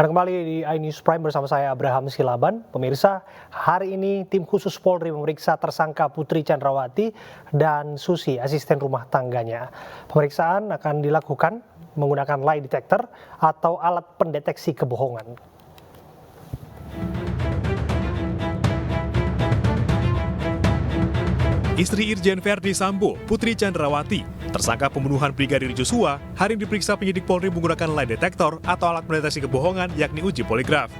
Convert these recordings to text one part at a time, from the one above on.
Ada kembali di iNews Prime bersama saya Abraham Silaban. Pemirsa, hari ini tim khusus Polri memeriksa tersangka Putri Chandrawati dan Susi, asisten rumah tangganya. Pemeriksaan akan dilakukan menggunakan lie detector atau alat pendeteksi kebohongan. Istri Irjen Verdi Sambo, Putri Chandrawati, tersangka pembunuhan Brigadir Joshua, hari ini diperiksa penyidik Polri menggunakan lie detector atau alat pendeteksi kebohongan yakni uji poligraf.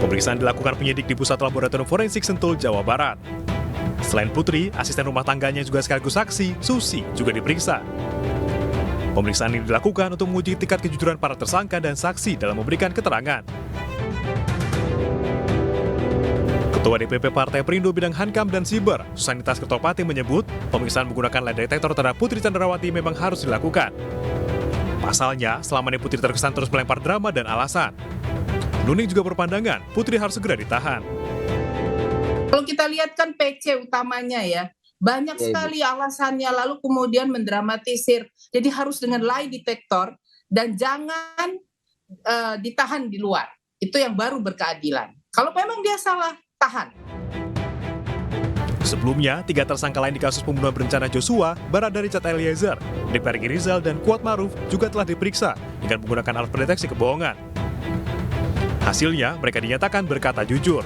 Pemeriksaan dilakukan penyidik di Pusat Laboratorium Forensik Sentul, Jawa Barat. Selain Putri, asisten rumah tangganya juga sekaligus saksi, Susi, juga diperiksa. Pemeriksaan ini dilakukan untuk menguji tingkat kejujuran para tersangka dan saksi dalam memberikan keterangan. Ketua DPP Partai Perindo bidang Hankam dan Siber, Susanitas Kertopati menyebut pemeriksaan menggunakan lie detector terhadap Putri Chandrawati memang harus dilakukan. Pasalnya, selama ini Putri terkesan terus melempar drama dan alasan. Nuning juga berpandangan Putri harus segera ditahan. Kalau kita lihat kan PC utamanya ya, banyak sekali alasannya lalu kemudian mendramatisir. Jadi harus dengan lie detector dan jangan ditahan di luar. Itu yang baru berkeadilan. Kalau memang dia salah, tahan. Sebelumnya, 3 tersangka lain di kasus pembunuhan berencana Joshua, Barada Richard Eliezer, Dipta Riki Rizal, dan Kuat Maruf juga telah diperiksa dengan menggunakan alat pendeteksi kebohongan. Hasilnya, mereka dinyatakan berkata jujur.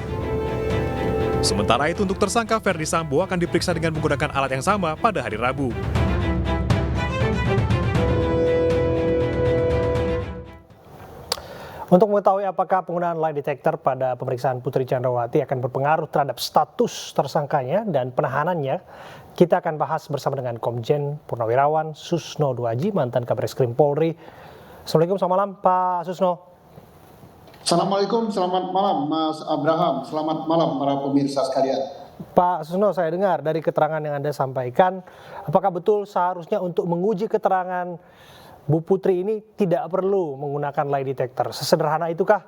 Sementara itu untuk tersangka Verdi Sambo akan diperiksa dengan menggunakan alat yang sama pada hari Rabu. Untuk mengetahui apakah penggunaan lie detector pada pemeriksaan Putri Chandrawati akan berpengaruh terhadap status tersangkanya dan penahanannya, kita akan bahas bersama dengan Komjen Purnawirawan Susno Duaji, mantan Kabareskrim Polri. Assalamualaikum, selamat malam Pak Susno. Assalamualaikum, selamat malam Mas Abraham, selamat malam para pemirsa sekalian. Pak Susno, saya dengar dari keterangan yang Anda sampaikan, apakah betul seharusnya untuk menguji keterangan Bu Putri ini tidak perlu menggunakan lie detector? Sesederhana itukah?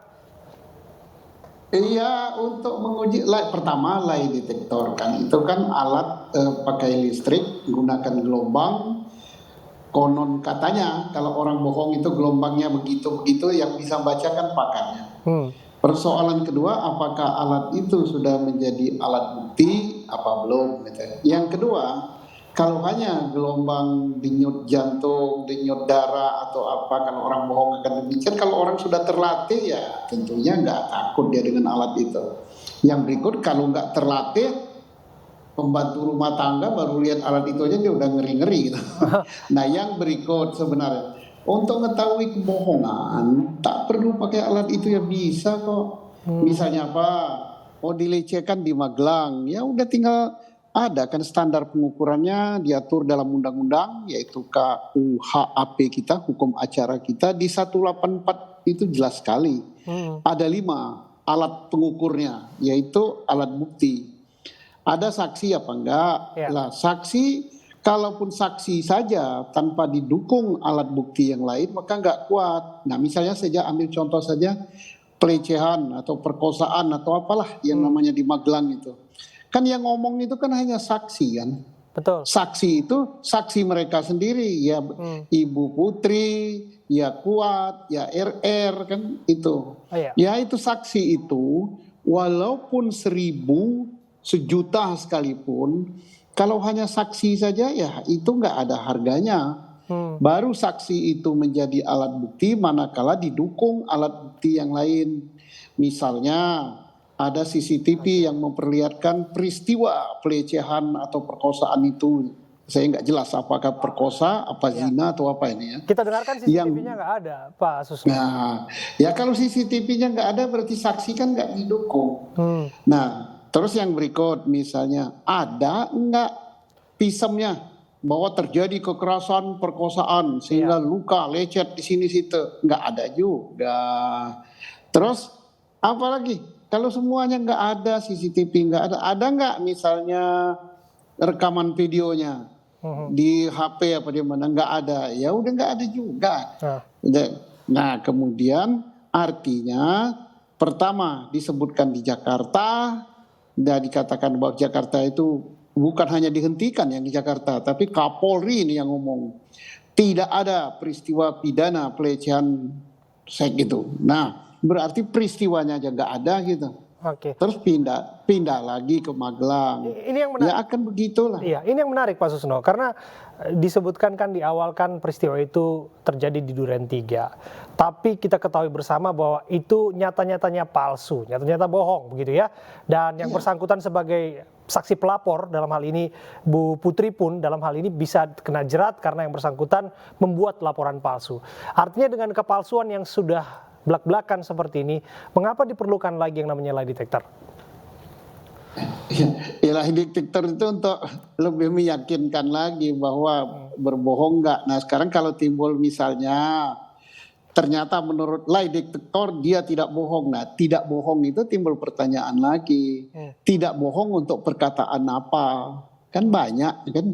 Iya, untuk menguji pertama lie detector kan itu kan alat pakai listrik, gunakan gelombang. Konon katanya kalau orang bohong itu gelombangnya begitu yang bisa bacakan pakannya. Persoalan kedua, apakah alat itu sudah menjadi alat bukti apa belum? Gitu. Yang kedua, kalau hanya gelombang denyut jantung, denyut darah atau apa, kalau orang bohong akan demikian. Kalau orang sudah terlatih ya tentunya nggak takut dia dengan alat itu. Yang berikut, kalau nggak terlatih, pembantu rumah tangga baru lihat alat itu aja dia udah ngeri-ngeri gitu. Nah yang berikut sebenarnya, untuk mengetahui kebohongan tak perlu pakai alat itu ya bisa kok. Misalnya apa? Oh dilecehkan di Magelang, ya udah tinggal ada kan standar pengukurannya diatur dalam undang-undang yaitu KUHAP kita, hukum acara kita di 184 itu jelas sekali. Ada 5 alat pengukurnya yaitu alat bukti. Ada saksi apa enggak? Lah saksi, kalaupun saksi saja tanpa didukung alat bukti yang lain maka enggak kuat. Nah misalnya saja ambil contoh saja pelecehan atau perkosaan atau apalah yang namanya di Magelang itu. Kan yang ngomong itu kan hanya saksi kan. Betul. Saksi itu saksi mereka sendiri ya, Ibu Putri, ya Kuat, ya RR kan itu. Ya itu saksi itu walaupun 1.000, 1.000.000 sekalipun, kalau hanya saksi saja ya itu nggak ada harganya. Baru saksi itu menjadi alat bukti manakala didukung alat bukti yang lain. Misalnya ada CCTV yang memperlihatkan peristiwa pelecehan atau perkosaan itu. Saya nggak jelas apakah perkosa, apa zina atau apa ini ya. Kita dengarkan CCTV-nya nggak ada, Pak Susno. Nah, ya kalau CCTV-nya nggak ada berarti saksi kan nggak didukung. Nah, terus yang berikut misalnya ada nggak pisemnya bahwa terjadi kekerasan, perkosaan sehingga luka, lecet di sini situ, nggak ada juga. Terus apa lagi? Kalau semuanya nggak ada, CCTV nggak ada nggak misalnya rekaman videonya di HP apa di mana, nggak ada, ya udah nggak ada juga. Nah kemudian artinya pertama disebutkan di Jakarta, dan dikatakan bahwa Jakarta itu bukan hanya dihentikan yang di Jakarta, tapi Kapolri ini yang ngomong tidak ada peristiwa pidana pelecehan sek gitu. Nah, berarti peristiwanya aja nggak ada gitu. Oke. Terus pindah lagi ke Magelang. Ini yang menarik. Ya akan begitulah. Iya, ini yang menarik Pak Susno, karena disebutkan kan di awal kan peristiwa itu terjadi di Duren 3. Tapi kita ketahui bersama bahwa itu nyata-nyatanya palsu, nyata-nyata bohong begitu ya. Dan yang bersangkutan sebagai saksi pelapor dalam hal ini Bu Putri pun dalam hal ini bisa kena jerat karena yang bersangkutan membuat laporan palsu. Artinya dengan kepalsuan yang sudah belak-belakan seperti ini, mengapa diperlukan lagi yang namanya lie detector? Ya, lie detector itu untuk lebih meyakinkan lagi bahwa berbohong nggak. Nah sekarang kalau timbul misalnya ternyata menurut lie detector dia tidak bohong. Nah tidak bohong itu timbul pertanyaan lagi. Tidak bohong untuk perkataan apa? Kan banyak kan.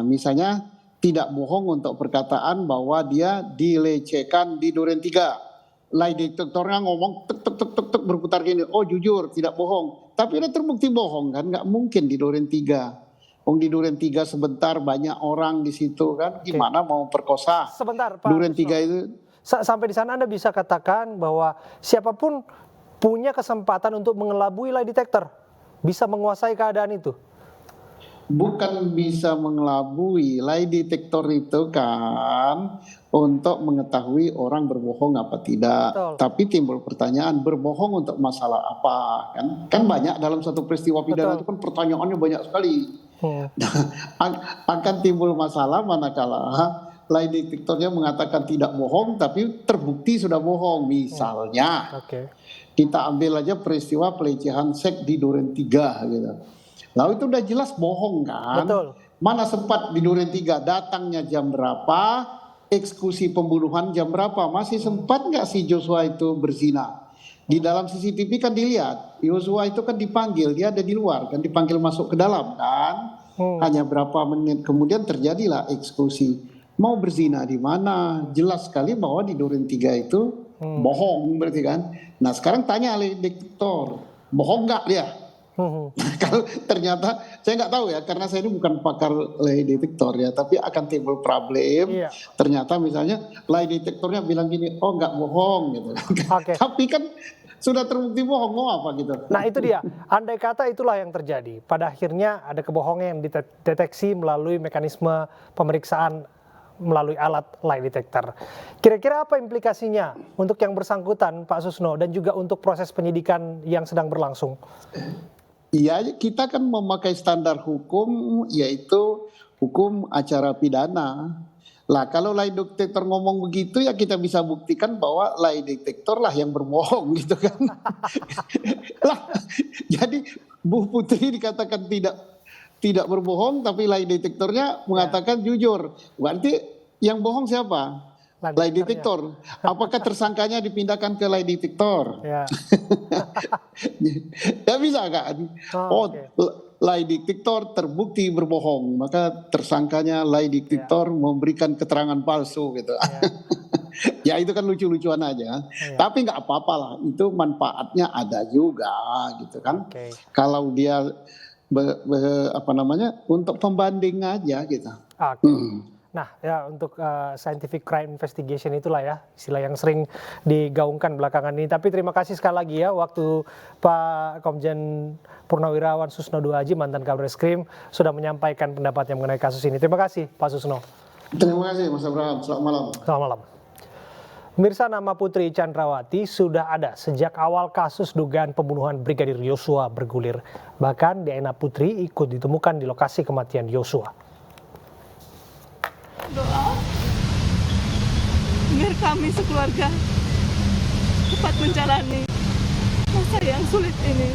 Misalnya tidak bohong untuk perkataan bahwa dia dilecehkan di Duren 3. Lie detectornya ngomong tek berputar gini, oh jujur tidak bohong, tapi udah terbukti bohong kan, nggak mungkin di Duren 3. Di Duren 3 sebentar banyak orang di situ kan, gimana mau perkosa? Sebentar Pak Duren Susno. 3 itu Sampai di sana Anda bisa katakan bahwa siapapun punya kesempatan untuk mengelabui lie detector, bisa menguasai keadaan itu. bukan bisa mengelabui. Lie detector itu kan untuk mengetahui orang berbohong apa tidak. Betul. Tapi timbul pertanyaan, berbohong untuk masalah apa? Kan banyak dalam satu peristiwa pidana Betul. itu kan pertanyaannya banyak sekali. Akan timbul masalah manakala lie detectornya mengatakan tidak bohong tapi terbukti sudah bohong. Misalnya kita ambil aja peristiwa pelecehan seks di Duren 3 gitu. Lalu itu udah jelas bohong kan? Betul. Mana sempat di Duren 3, datangnya jam berapa, eksekusi pembunuhan jam berapa, masih sempat nggak si Joshua itu berzina? Di dalam CCTV kan dilihat, Joshua itu kan dipanggil, dia ada di luar kan, dipanggil masuk ke dalam kan, hanya berapa menit kemudian terjadilah eksekusi. Mau berzina di mana? Jelas sekali bahwa di Duren 3 itu bohong berarti kan. Nah sekarang tanya lie detector, bohong nggak dia? Kalau ternyata saya nggak tahu ya, karena saya ini bukan pakar lie detector ya, tapi akan timbul problem. Ternyata misalnya lie detectornya bilang gini, oh nggak bohong gitu. Tapi kan sudah terbukti bohong, mau apa gitu. Nah itu dia, andai kata itulah yang terjadi. Pada akhirnya ada kebohongan yang dideteksi melalui mekanisme pemeriksaan melalui alat lie detector. Kira-kira apa implikasinya untuk yang bersangkutan Pak Susno dan juga untuk proses penyidikan yang sedang berlangsung? Iya, kita kan memakai standar hukum yaitu hukum acara pidana. Lah kalau lie detector ngomong begitu ya kita bisa buktikan bahwa lie detector lah yang berbohong gitu kan. Lah, jadi Bu Putri dikatakan tidak berbohong tapi lie detectornya mengatakan jujur. Berarti yang bohong siapa? Lie detector. Apakah tersangkanya dipindahkan ke lie detector? Ya bisa kan? Lie detector terbukti berbohong, maka tersangkanya lie detector memberikan keterangan palsu gitu. Ya itu kan lucu-lucuan aja. Tapi nggak apa-apa lah, itu manfaatnya ada juga gitu kan. Kalau dia untuk pembanding aja gitu. Nah ya untuk scientific crime investigation itulah ya istilah yang sering digaungkan belakangan ini. Tapi terima kasih sekali lagi ya waktu Pak Komjen Purnawirawan Susno Duhaji mantan Kabareskrim sudah menyampaikan pendapatnya mengenai kasus ini. Terima kasih Pak Susno. Terima kasih Mas Abraham. Selamat malam. Selamat malam. Pemirsa, nama Putri Chandrawati sudah ada sejak awal kasus dugaan pembunuhan Brigadir Yosua bergulir. Bahkan DNA Putri ikut ditemukan di lokasi kematian Yosua. Doa biar kami sekeluarga cepat menjalani masa yang sulit ini.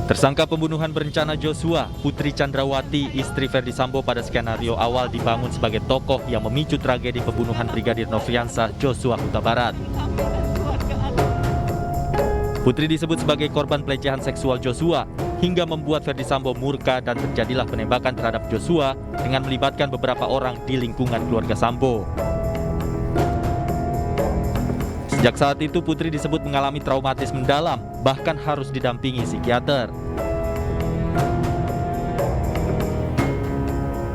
Tersangka pembunuhan berencana Joshua, Putri Chandrawati, istri Ferdy Sambo pada skenario awal dibangun sebagai tokoh yang memicu tragedi pembunuhan Brigadir Nofriansah Joshua Huta Barat. Putri disebut sebagai korban pelecehan seksual Joshua hingga membuat Ferdy Sambo murka dan terjadilah penembakan terhadap Joshua dengan melibatkan beberapa orang di lingkungan keluarga Sambo. Sejak saat itu Putri disebut mengalami traumatis mendalam, bahkan harus didampingi psikiater.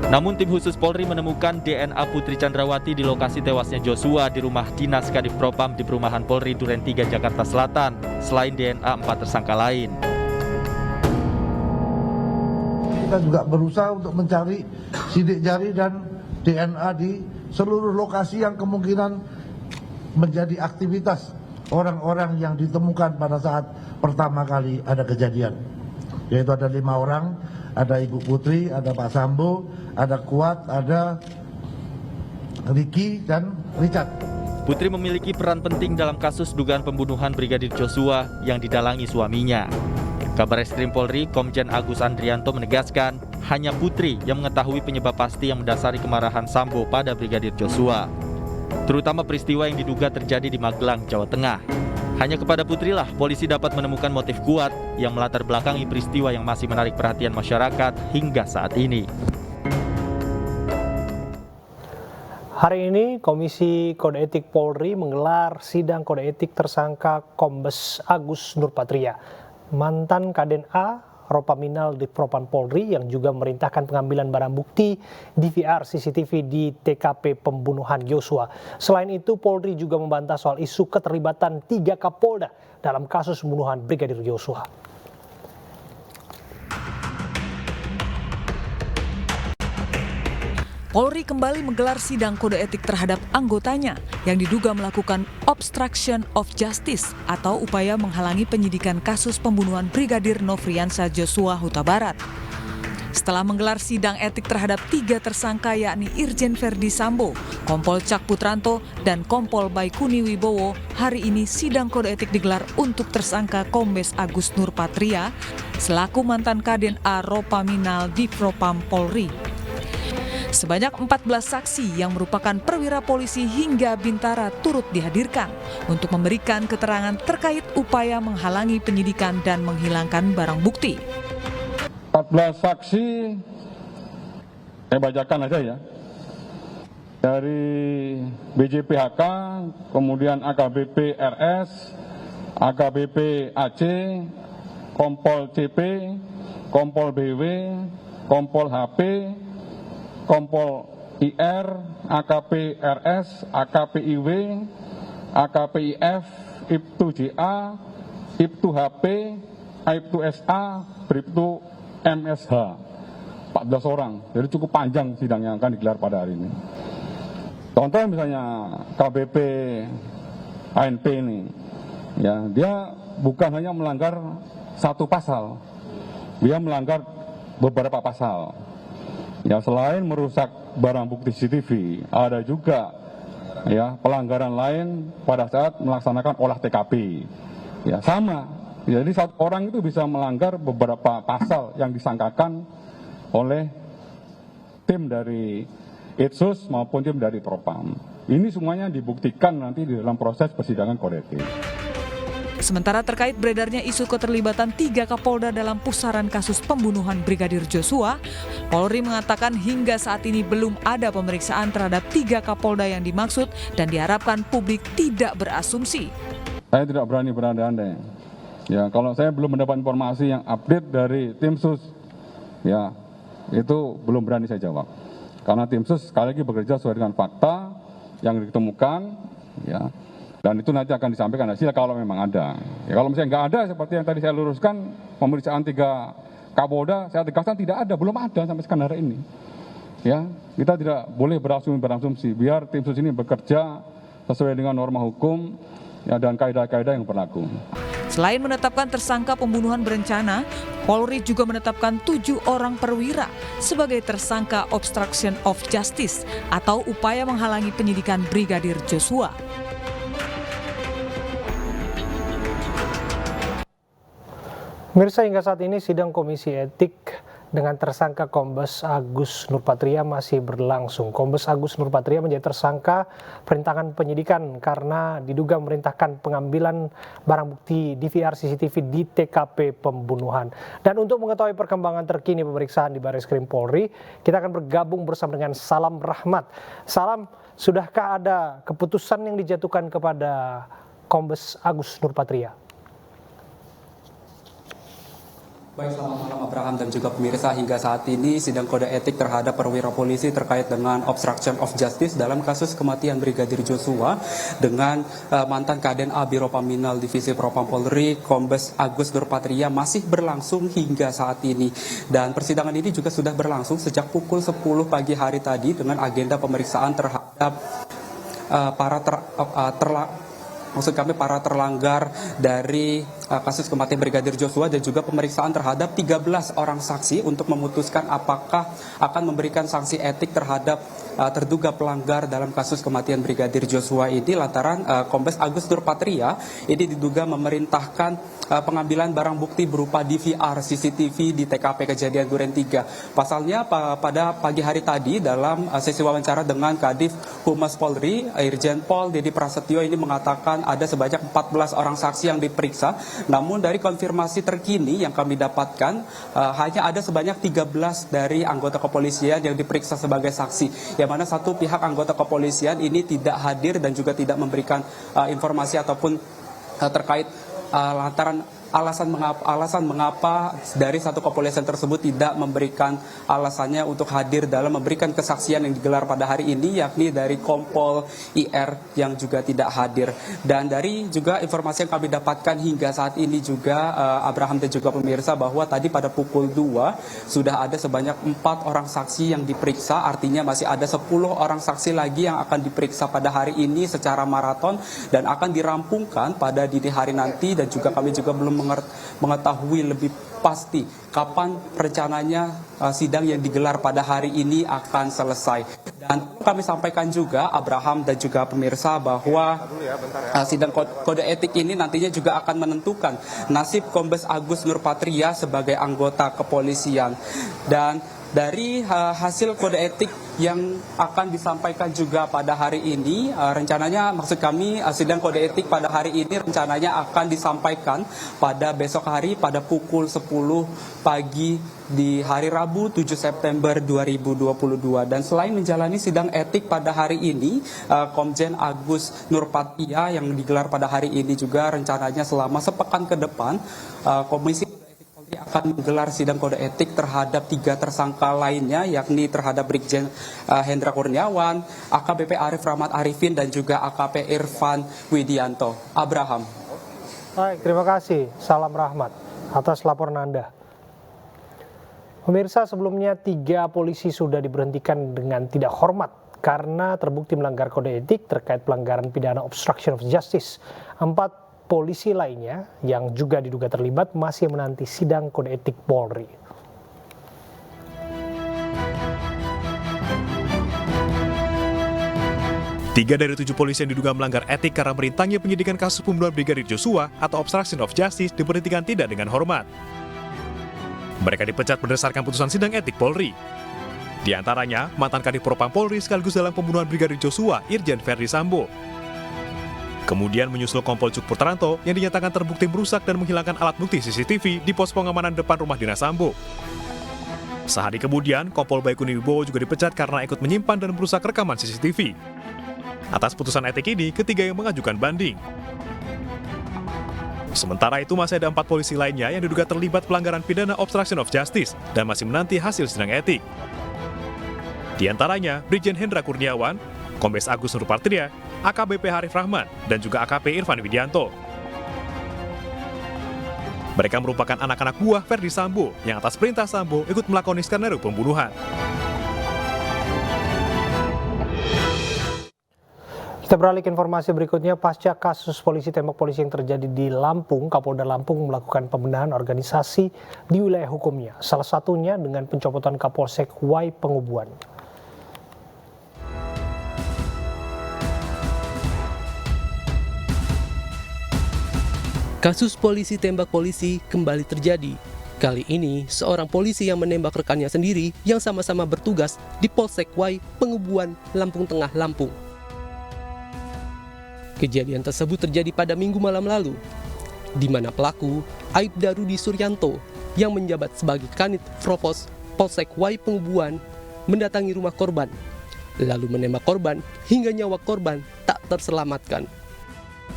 Namun tim khusus Polri menemukan DNA Putri Chandrawati di lokasi tewasnya Joshua di rumah dinas Kadif Propam di Perumahan Polri Duren 3 Jakarta Selatan, selain DNA 4 tersangka lain. Kita juga berusaha untuk mencari sidik jari dan DNA di seluruh lokasi yang kemungkinan menjadi aktivitas orang-orang yang ditemukan pada saat pertama kali ada kejadian. Yaitu ada 5 orang, ada Ibu Putri, ada Pak Sambo, ada Kuat, ada Ricky, dan Richard. Putri memiliki peran penting dalam kasus dugaan pembunuhan Brigadir Joshua yang didalangi suaminya. Kabarreskrim Polri, Komjen Agus Andrianto menegaskan, hanya Putri yang mengetahui penyebab pasti yang mendasari kemarahan Sambo pada Brigadir Joshua. Terutama peristiwa yang diduga terjadi di Magelang, Jawa Tengah. Hanya kepada Putri lah polisi dapat menemukan motif kuat yang melatar belakangi peristiwa yang masih menarik perhatian masyarakat hingga saat ini. Hari ini Komisi Kode Etik Polri menggelar sidang kode etik tersangka Kombes Agus Nurpatria, mantan Kaden A, Ropaminal di Propam Polri yang juga memerintahkan pengambilan barang bukti DVR CCTV di TKP pembunuhan Joshua. Selain itu, Polri juga membantah soal isu keterlibatan 3 Kapolda dalam kasus pembunuhan Brigadir Joshua. Polri kembali menggelar sidang kode etik terhadap anggotanya yang diduga melakukan obstruction of justice atau upaya menghalangi penyidikan kasus pembunuhan Brigadir Nofriansah Joshua Huta Barat. Setelah menggelar sidang etik terhadap 3 tersangka yakni Irjen Verdi Sambo, Kompol Cak Putranto, dan Kompol Baikuni Wibowo, hari ini sidang kode etik digelar untuk tersangka Kombes Agus Nurpatria selaku mantan Kaden A Ropaminal di Propam Polri. Sebanyak 14 saksi yang merupakan perwira polisi hingga bintara turut dihadirkan untuk memberikan keterangan terkait upaya menghalangi penyidikan dan menghilangkan barang bukti. 14 saksi, saya bacakan aja ya. Dari BJPHK, kemudian AKBP RS, AKBP AC, Kompol CP, Kompol BW, Kompol HP, Kompol IR, AKP RS, AKP IW, AKP IF, IPTU JA, IPTU HP, IPTU SA, BRIPTU MSH. 14 orang, jadi cukup panjang sidang yang akan digelar pada hari ini. Contoh misalnya KBP ANP ini, ya dia bukan hanya melanggar 1 pasal, dia melanggar beberapa pasal. Ya, selain merusak barang bukti CCTV, ada juga ya pelanggaran lain pada saat melaksanakan olah TKP. Ya, sama. Jadi satu orang itu bisa melanggar beberapa pasal yang disangkakan oleh tim dari Itsus maupun tim dari Propam. Ini semuanya dibuktikan nanti di dalam proses persidangan kode etik. Sementara terkait beredarnya isu keterlibatan 3 Kapolda dalam pusaran kasus pembunuhan Brigadir Joshua, Polri mengatakan hingga saat ini belum ada pemeriksaan terhadap 3 Kapolda yang dimaksud dan diharapkan publik tidak berasumsi. Saya tidak berani berandai-andai. Ya, kalau saya belum mendapat informasi yang update dari tim sus, ya itu belum berani saya jawab. Karena tim sus sekali lagi bekerja sesuai dengan fakta yang ditemukan, ya. Dan itu nanti akan disampaikan hasil kalau memang ada. Ya, kalau misalnya nggak ada seperti yang tadi saya luruskan, pemeriksaan 3 Kapolda, saya tegaskan tidak ada, belum ada sampai sekarang hari ini. Ya, kita tidak boleh berasumsi, biar tim sus ini bekerja sesuai dengan norma hukum ya, dan kaidah-kaidah yang berlaku. Selain menetapkan tersangka pembunuhan berencana, Polri juga menetapkan 7 orang perwira sebagai tersangka obstruction of justice atau upaya menghalangi penyidikan Brigadir Joshua. Pemirsa, hingga saat ini sidang Komisi Etik dengan tersangka Kombes Agus Nurpatria masih berlangsung. Kombes Agus Nurpatria menjadi tersangka perintangan penyidikan karena diduga memerintahkan pengambilan barang bukti DVR CCTV di TKP pembunuhan. Dan untuk mengetahui perkembangan terkini pemeriksaan di Barreskrim Polri, kita akan bergabung bersama dengan Salam Rahmat. Salam, sudahkah ada keputusan yang dijatuhkan kepada Kombes Agus Nurpatria? Baik, selamat malam Abraham dan juga pemirsa. Hingga saat ini sidang kode etik terhadap perwira polisi terkait dengan obstruction of justice dalam kasus kematian Brigadir Joshua dengan mantan Kaden A Biro Paminal Divisi Propam Polri Kombes Agus Nurpatria masih berlangsung hingga saat ini. Dan persidangan ini juga sudah berlangsung sejak pukul 10 pagi hari tadi dengan agenda pemeriksaan terhadap para terlanggar dari kasus kematian Brigadir Joshua dan juga pemeriksaan terhadap 13 orang saksi untuk memutuskan apakah akan memberikan sanksi etik terhadap terduga pelanggar dalam kasus kematian Brigadir Joshua ini lantaran Kombes Agus Nurpatria ini diduga memerintahkan pengambilan barang bukti berupa DVR CCTV di TKP kejadian Duren 3. Pasalnya pada pagi hari tadi dalam sesi wawancara dengan Kadif Humas Polri Irjen Pol Dedi Prasetyo ini mengatakan ada sebanyak 14 orang saksi yang diperiksa. Namun dari konfirmasi terkini yang kami dapatkan hanya ada sebanyak 13 dari anggota kepolisian yang diperiksa sebagai saksi. Yang mana satu pihak anggota kepolisian ini tidak hadir dan juga tidak memberikan informasi ataupun terkait lantaran alasan mengapa dari satu kepolisian tersebut tidak memberikan alasannya untuk hadir dalam memberikan kesaksian yang digelar pada hari ini, yakni dari Kompol IR yang juga tidak hadir. Dan dari juga informasi yang kami dapatkan hingga saat ini juga Abraham dan juga pemirsa bahwa tadi pada pukul 2 sudah ada sebanyak 4 orang saksi yang diperiksa, artinya masih ada 10 orang saksi lagi yang akan diperiksa pada hari ini secara maraton dan akan dirampungkan pada dini hari nanti. Dan juga kami juga belum mengetahui lebih pasti kapan rencananya sidang yang digelar pada hari ini akan selesai. Dan kami sampaikan juga Abraham dan juga pemirsa bahwa sidang kode etik ini nantinya juga akan menentukan nasib Kombes Agus Nurpatria sebagai anggota kepolisian. Dan dari hasil kode etik yang akan disampaikan juga pada hari ini, rencananya maksud kami sidang kode etik pada hari ini rencananya akan disampaikan pada besok hari pada pukul 10 pagi di hari Rabu 7 September 2022. Dan selain menjalani sidang etik pada hari ini, Komjen Agus Nurpatria yang digelar pada hari ini juga rencananya selama sepekan ke depan Komisi akan menggelar sidang kode etik terhadap 3 tersangka lainnya, yakni terhadap Brigjen Hendra Kurniawan, AKBP Arif Rahmat Arifin, dan juga AKP Irfan Widianto. Abraham. Baik, terima kasih. Salam rahmat atas laporan Anda. Pemirsa, sebelumnya 3 polisi sudah diberhentikan dengan tidak hormat karena terbukti melanggar kode etik terkait pelanggaran pidana obstruction of justice. 4 polisi lainnya yang juga diduga terlibat masih menanti sidang kode etik Polri. Tiga dari 7 polisi yang diduga melanggar etik karena merintangi penyidikan kasus pembunuhan Brigadir Joshua atau obstruction of justice diberhentikan tidak dengan hormat. Mereka dipecat berdasarkan putusan sidang etik Polri. Di antaranya, mantan Kadif Propam Polri sekaligus dalam pembunuhan Brigadir Joshua, Irjen Verdi Sambo. Kemudian menyusul Kompol Cuk Putranto yang dinyatakan terbukti merusak dan menghilangkan alat bukti CCTV di pos pengamanan depan rumah dinas Sambo. Sehari kemudian, Kompol Baikuni Wibowo juga dipecat karena ikut menyimpan dan merusak rekaman CCTV. Atas putusan etik ini, ketiga yang mengajukan banding. Sementara itu masih ada 4 polisi lainnya yang diduga terlibat pelanggaran pidana obstruction of justice dan masih menanti hasil sidang etik. Di antaranya, Brigjen Hendra Kurniawan, Kombes Agus Nurpatria, AKBP Arif Rahmat, dan juga AKP Irfan Widianto. Mereka merupakan anak-anak buah Verdi Sambo yang atas perintah Sambo ikut melakoni skenario pembunuhan. Kita beralih ke informasi berikutnya. Pasca kasus polisi tembak polisi yang terjadi di Lampung, Kapolda Lampung melakukan pembenahan organisasi di wilayah hukumnya. Salah satunya dengan pencopotan Kapolsek Y Pengubuan. Kasus polisi tembak polisi kembali terjadi. Kali ini, seorang polisi yang menembak rekannya sendiri yang sama-sama bertugas di Polsek Y Pengubuan, Lampung Tengah, Lampung. Kejadian tersebut terjadi pada Minggu malam lalu, di mana pelaku, Aibda Rudi Suryanto, yang menjabat sebagai Kanit Provos Polsek Y Pengubuan, mendatangi rumah korban, lalu menembak korban hingga nyawa korban tak terselamatkan.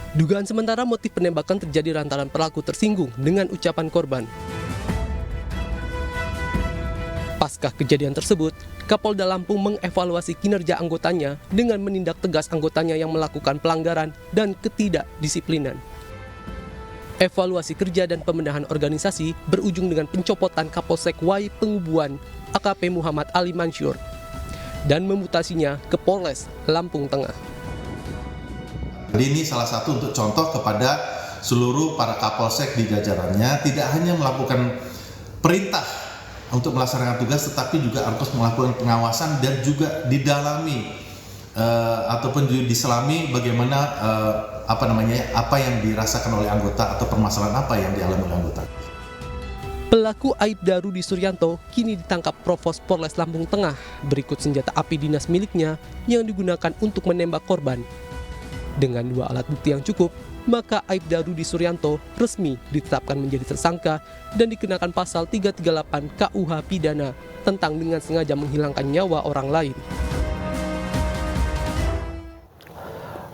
Dugaan sementara motif penembakan terjadi lantaran pelaku tersinggung dengan ucapan korban. Pasca kejadian tersebut, Kapolda Lampung mengevaluasi kinerja anggotanya dengan menindak tegas anggotanya yang melakukan pelanggaran dan ketidakdisiplinan. Evaluasi kerja dan pembenahan organisasi berujung dengan pencopotan Kapolsek Y Pengubuan AKP Muhammad Ali Mansyur dan memutasinya ke Polres Lampung Tengah. Ini salah satu untuk contoh kepada seluruh para Kapolsek di jajarannya, tidak hanya melakukan perintah untuk melaksanakan tugas, tetapi juga harus melakukan pengawasan dan juga didalami ataupun diselami bagaimana apa yang dirasakan oleh anggota atau permasalahan apa yang dialami oleh anggota. Pelaku Aibda Rudi Suryanto kini ditangkap Provos Polres Lampung Tengah berikut senjata api dinas miliknya yang digunakan untuk menembak korban. Dengan 2 alat bukti yang cukup, maka Aibda Rudi Suryanto resmi ditetapkan menjadi tersangka dan dikenakan pasal 338 KUH Pidana tentang dengan sengaja menghilangkan nyawa orang lain.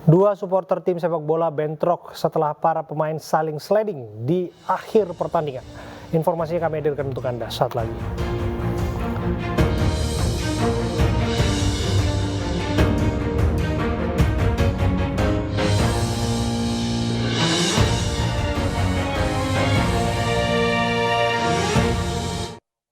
2 supporter tim sepak bola bentrok setelah para pemain saling sliding di akhir pertandingan. Informasinya kami hadirkan untuk Anda saat lagi.